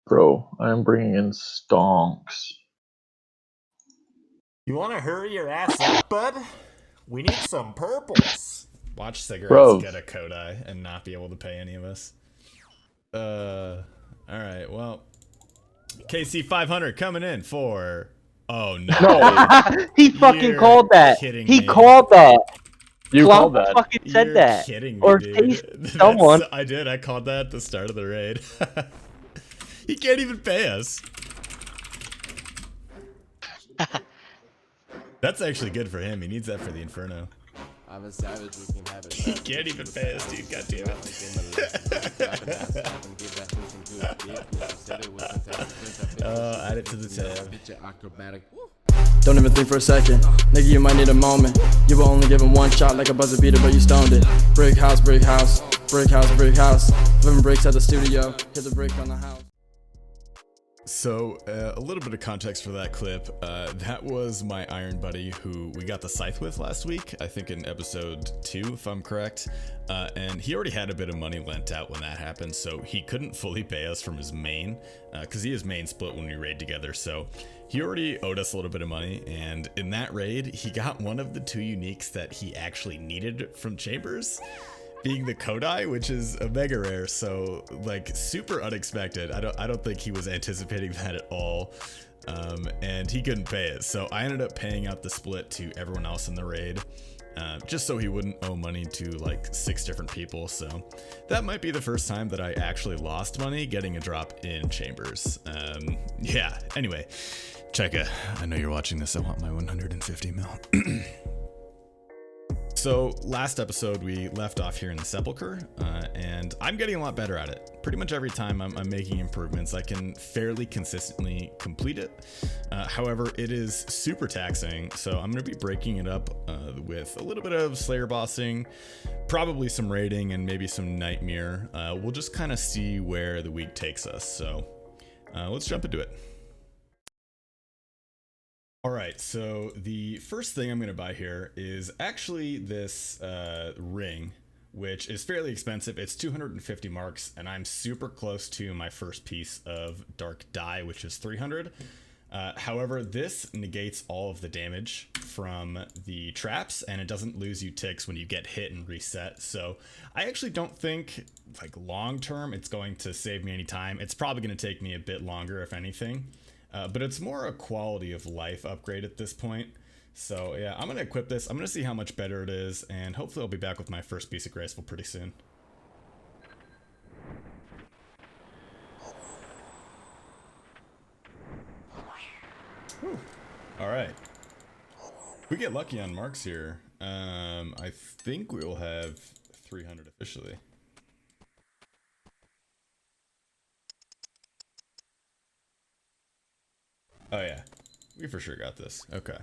Bro, I'm bringing in stonks. You want to hurry your ass up, bud? We need some purples. Watch cigarettes Bro, get a Kodai and not be able to pay any of us. Alright, well. KC 500 coming in for... Oh, no. He fucking You're called that. kidding He me. called that. you called Blanco that. fucking said You're that. kidding me, Or dude. someone. I did. I called that at the start of the raid. He can't even pay us. That's actually good for him. He needs that for the Inferno. I'm a savage, we can have it. He can't even pay us, dude. God damn it. Add it to the tab. Don't even think for a second, nigga, you might need a moment. You were only given one shot like a buzzer beater, but you stoned it. Brick house, brick house, brick house, brick house. Living bricks at the studio, hit the brick on the house. So, a little bit of context for that clip. That was my iron buddy who we got the scythe with last week, I think in episode 2, if I'm correct. And he already had a bit of money lent out when that happened, so he couldn't fully pay us from his main, because he has main split when we raid together, so he already owed us a little bit of money, and in that raid, he got one of the 2 uniques that he actually needed from Chambers, being the Kodai, which is a mega rare, so like super unexpected. I don't think he was anticipating that at all, and he couldn't pay it. So I ended up paying out the split to everyone else in the raid, just so he wouldn't owe money to like 6 different people. So that might be the first time that I actually lost money getting a drop in Chambers. Yeah. Anyway, Cheka, I know you're watching this. I want my 150 mil. So last episode we left off here in the Sepulchre, and I'm getting a lot better at it. Pretty much every time I'm making improvements. I can fairly consistently complete it. However, it is super taxing, so I'm going to be breaking it up with a little bit of Slayer bossing, probably some raiding, and maybe some Nightmare. We'll just kind of see where the week takes us, so let's jump into it. Alright, so the first thing I'm going to buy here is actually this ring, which is fairly expensive. It's 250 marks, and I'm super close to my first piece of Dark Dye, which is 300. However, this negates all of the damage from the traps, and it doesn't lose you ticks when you get hit and reset. So I actually don't think, like, long term, it's going to save me any time. It's probably going to take me a bit longer, if anything. But it's more a quality of life upgrade at this point. So yeah, I'm going to equip this. I'm going to see how much better it is, and hopefully I'll be back with my first piece of graceful pretty soon. Alright. If we get lucky on marks here, I think we will have 300 officially. Oh yeah, we for sure got this. Okay.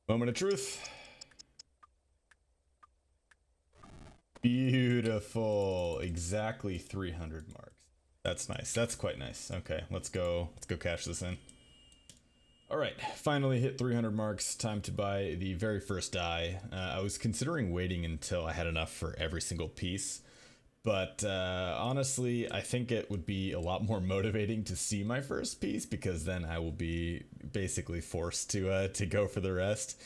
Moment of truth. Beautiful. Exactly 300 marks. That's nice. That's quite nice. Okay, let's go cash this in. Alright, finally hit 300 marks. Time to buy the very first die. I was considering waiting until I had enough for every single piece. But honestly, I think it would be a lot more motivating to see my first piece, because then I will be basically forced to go for the rest.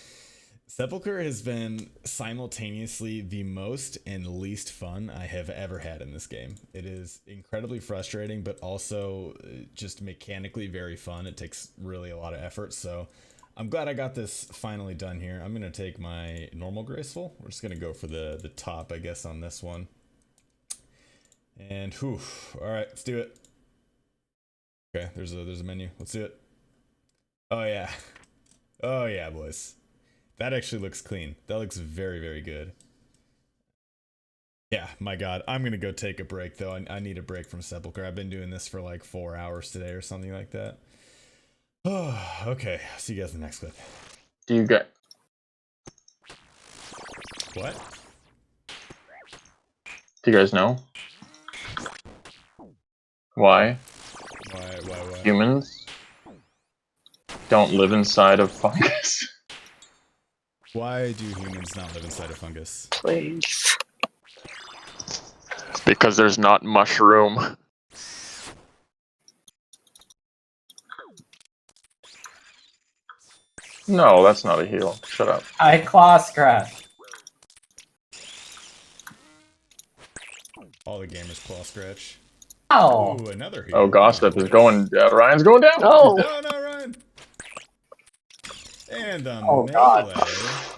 Sepulchre has been simultaneously the most and least fun I have ever had in this game. It is incredibly frustrating, but also just mechanically very fun. It takes really a lot of effort, so I'm glad I got this finally done here. I'm going to take my normal graceful. We're just going to go for the top, I guess, on this one. And whew, all right, let's do it. Okay, there's a menu. Let's do it. Oh yeah, oh yeah, boys. That actually looks clean. That looks very, very good. Yeah, my God, I'm gonna go take a break though. I need a break from Sepulchre. I've been doing this for like 4 hours today or something like that. Oh, okay. See you guys in the next clip. Do you get? What? Do you guys know? Why Why? humans don't live inside of fungus? Why do humans not live inside of fungus? Please. because there's not mushroom. No, that's not a heal. Shut up. I claw scratch. All the gamers claw scratch. Oh. Ooh, another heal. Oh, Gossip is going. Ryan's going down. No! No, no, Ryan. And the Oh, melee. God.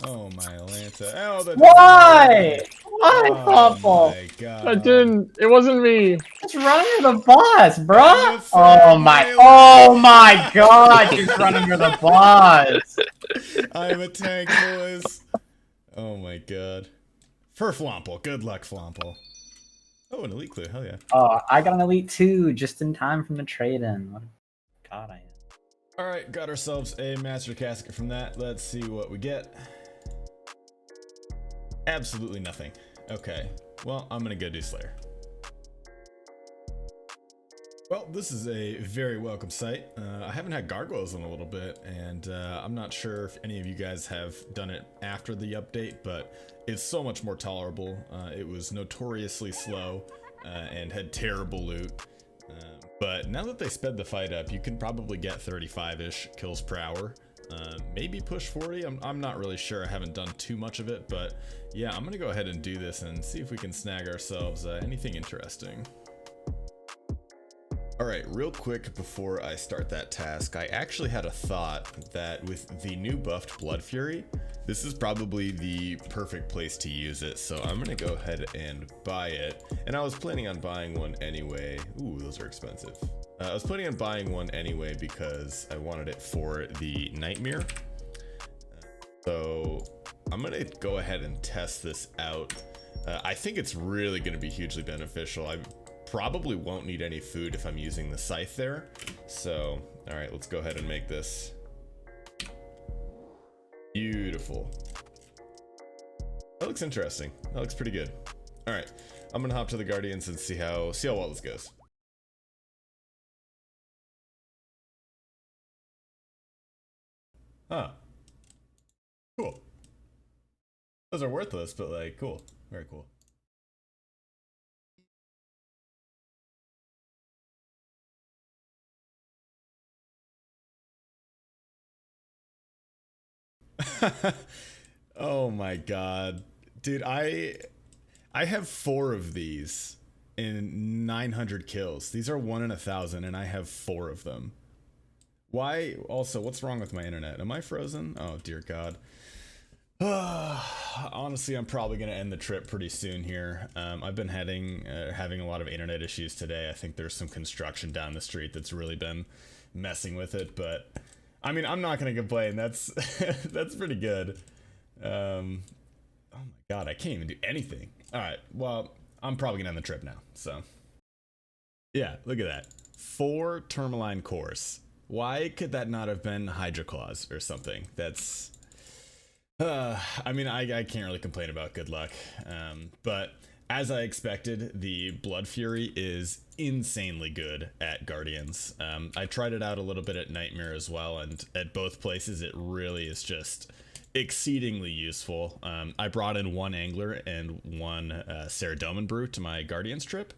Oh my Lanta. Oh, the Why? Why, Oh Fumble? my god. I didn't. It wasn't me. Just run under the bus, bruh. That's Oh so my. melee. Oh my God! Just run under the bus. I am a tank, boys. Oh my god. For Flomple. Good luck, Flomple. Oh, an elite clue. Hell yeah. Oh, I got an elite 2 just in time from the trade-in. What a god I am. Alright, got ourselves a master casket from that. Let's see what we get. Absolutely nothing. Okay. Well, I'm gonna go do Slayer. Well, this is a very welcome sight. I haven't had gargoyles in a little bit, and I'm not sure if any of you guys have done it after the update, but it's so much more tolerable. It was notoriously slow and had terrible loot. But now that they sped the fight up, you can probably get 35-ish kills per hour. Maybe push 40. I'm not really sure. I haven't done too much of it, but yeah, I'm gonna go ahead and do this and see if we can snag ourselves anything interesting. Alright, real quick before I start that task, I actually had a thought that with the new buffed Blood Fury, this is probably the perfect place to use it, so I'm gonna go ahead and buy it. And I was planning on buying one anyway. Ooh, those are expensive. I was planning on buying one anyway because I wanted it for the Nightmare. So I'm gonna go ahead and test this out. I think it's really gonna be hugely beneficial. I probably won't need any food if I'm using the scythe there. So, all right, let's go ahead and make this. Beautiful. That looks interesting. That looks pretty good. All right, I'm gonna hop to the Guardians and see how well this goes. Huh. Cool. Those are worthless, but like, cool. Very cool. Oh my god. Dude, I have 4 of these in 900 kills. These are 1 in 1,000 and I have 4 of them. Why? Also, what's wrong with my internet? Am I frozen? Oh dear god. Honestly, I'm probably gonna end the trip pretty soon here. I've been having a lot of internet issues today. I think there's some construction down the street that's really been messing with it, but I mean, I'm not gonna complain. That's that's pretty good. Oh my god, I can't even do anything. All right, well, I'm probably gonna end the trip now. So yeah, look at that, 4 tourmaline cores. Why could that not have been Hydra Claws or something? That's I mean, I can't really complain about good luck. But as I expected, the Blood Fury is insanely good at Guardians. I tried it out a little bit at Nightmare as well, and at both places it really is just exceedingly useful. I brought in 1 Angler and 1 Ceradomin Brew to my Guardians trip,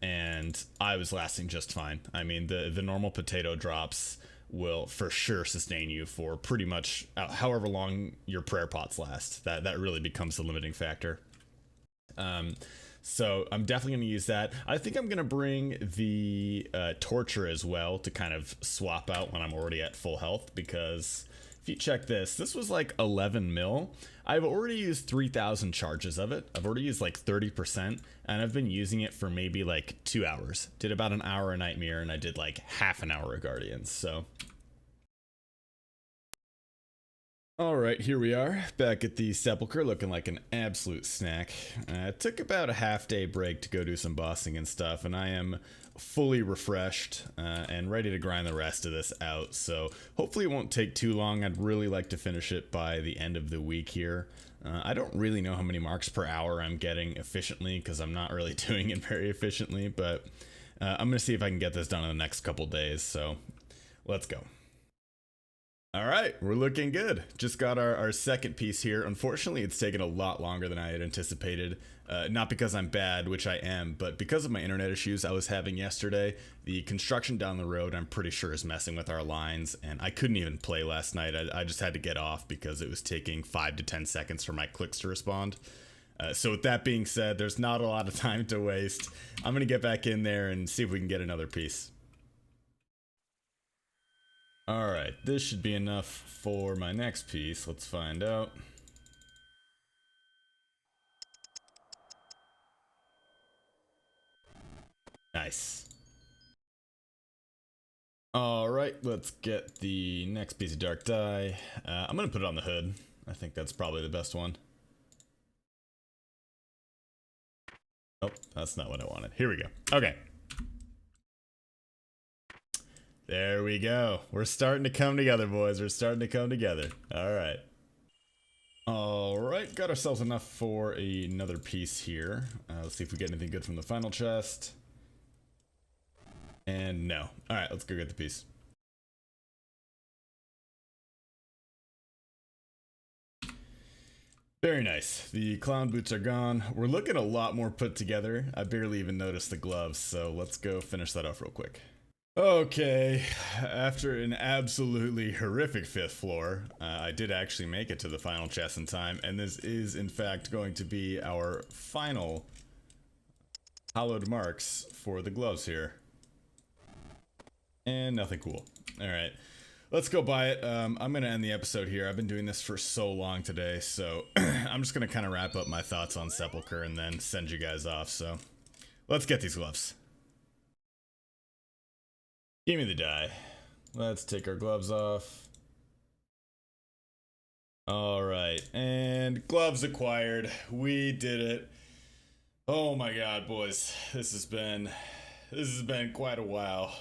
and I was lasting just fine. I mean, the normal potato drops will for sure sustain you for pretty much however long your prayer pots last. That really becomes the limiting factor. So I'm definitely going to use that. I think I'm going to bring the Torture as well to kind of swap out when I'm already at full health, because if you check this, this was like 11 mil. I've already used 3,000 charges of it. I've already used like 30%, and I've been using it for maybe like 2 hours. Did about an hour of Nightmare, and I did like half an hour of Guardians, so. Alright, here we are, back at the Sepulchre, looking like an absolute snack. It took about a half-day break to go do some bossing and stuff, and I am fully refreshed and ready to grind the rest of this out, so hopefully it won't take too long. I'd really like to finish it by the end of the week here. I don't really know how many marks per hour I'm getting efficiently, because I'm not really doing it very efficiently, but I'm going to see if I can get this done in the next couple days, so let's go. All right, we're looking good. Just got our second piece here. Unfortunately, it's taken a lot longer than I had anticipated. Not because I'm bad, which I am, but because of my internet issues I was having yesterday. The construction down the road, I'm pretty sure, is messing with our lines, and I couldn't even play last night. I just had to get off because it was taking 5 to 10 seconds for my clicks to respond. So with that being said, there's not a lot of time to waste. I'm gonna get back in there and see if we can get another piece. Alright, this should be enough for my next piece. Let's find out. Nice. Alright, let's get the next piece of dark dye. I'm gonna put it on the hood. I think that's probably the best one. Oh, that's not what I wanted. Here we go. Okay. There we go. We're starting to come together, boys. We're starting to come together. Alright. Alright, got ourselves enough for another piece here. Let's see if we get anything good from the final chest. And no. Alright, let's go get the piece. Very nice. The clown boots are gone. We're looking a lot more put together. I barely even noticed the gloves, so let's go finish that off real quick. Okay, after an absolutely horrific 5th floor, I did actually make it to the final chest in time, and this is in fact going to be our final hollowed marks for the gloves here. And nothing cool. Alright, let's go buy it. I'm going to end the episode here. I've been doing this for so long today, so I'm just going to kind of wrap up my thoughts on Sepulchre and then send you guys off, so let's get these gloves. Give me the dye. Let's take our gloves off. Alright, and gloves acquired. We did it. Oh my god, boys. This has been quite a while.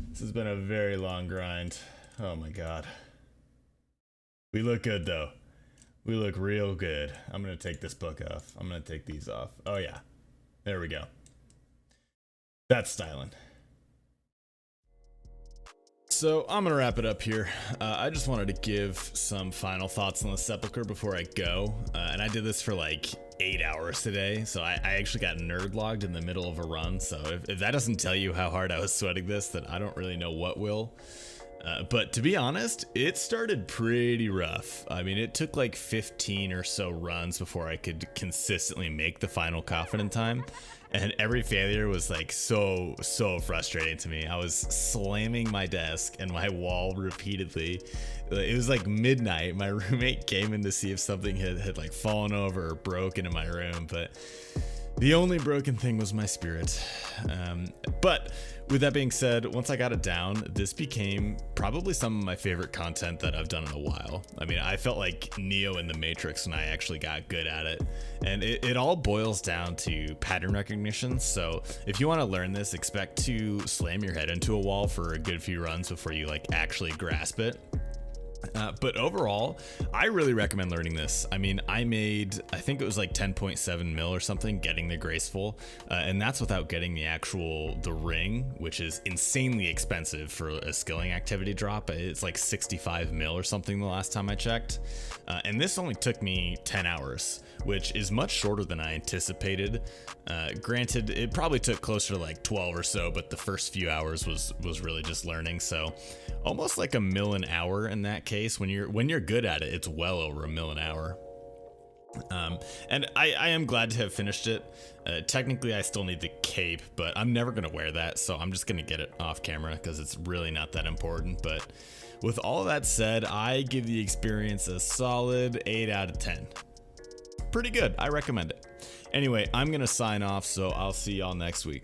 This has been a very long grind. Oh my god. We look good though. We look real good. I'm gonna take this book off. I'm gonna take these off. Oh yeah. There we go. That's styling. So I'm gonna wrap it up here. I just wanted to give some final thoughts on the Sepulchre before I go, and I did this for like 8 hours today, so I actually got nerd logged in the middle of a run, so if that doesn't tell you how hard I was sweating this, then I don't really know what will. But to be honest, it started pretty rough. I mean, it took like 15 or so runs before I could consistently make the final coffin in time. And every failure was like so frustrating to me. I was slamming my desk and my wall repeatedly. It was like midnight. My roommate came in to see if something had like fallen over or broken in my room, but the only broken thing was my spirit. But with that being said, once I got it down, this became probably some of my favorite content that I've done in a while. I mean, I felt like Neo in the Matrix when I actually got good at it. And it all boils down to pattern recognition. So if you want to learn this, expect to slam your head into a wall for a good few runs before you like actually grasp it. But overall, I really recommend learning this. I mean, I think it was like 10.7 mil or something getting the graceful, and that's without getting the ring, which is insanely expensive for a skilling activity drop. It's like 65 mil or something the last time I checked. And this only took me 10 hours, which is much shorter than I anticipated. Granted, it probably took closer to like 12 or so, but the first few hours was really just learning. So almost like a mil an hour in that case. When you're good at it, it's well over a mil an hour. And I am glad to have finished it. Technically, I still need the cape, but I'm never gonna wear that, so I'm just gonna get it off camera because it's really not that important. But with all that said, I give the experience a solid 8 out of 10. Pretty good. I recommend it. Anyway, I'm gonna sign off, so I'll see y'all next week.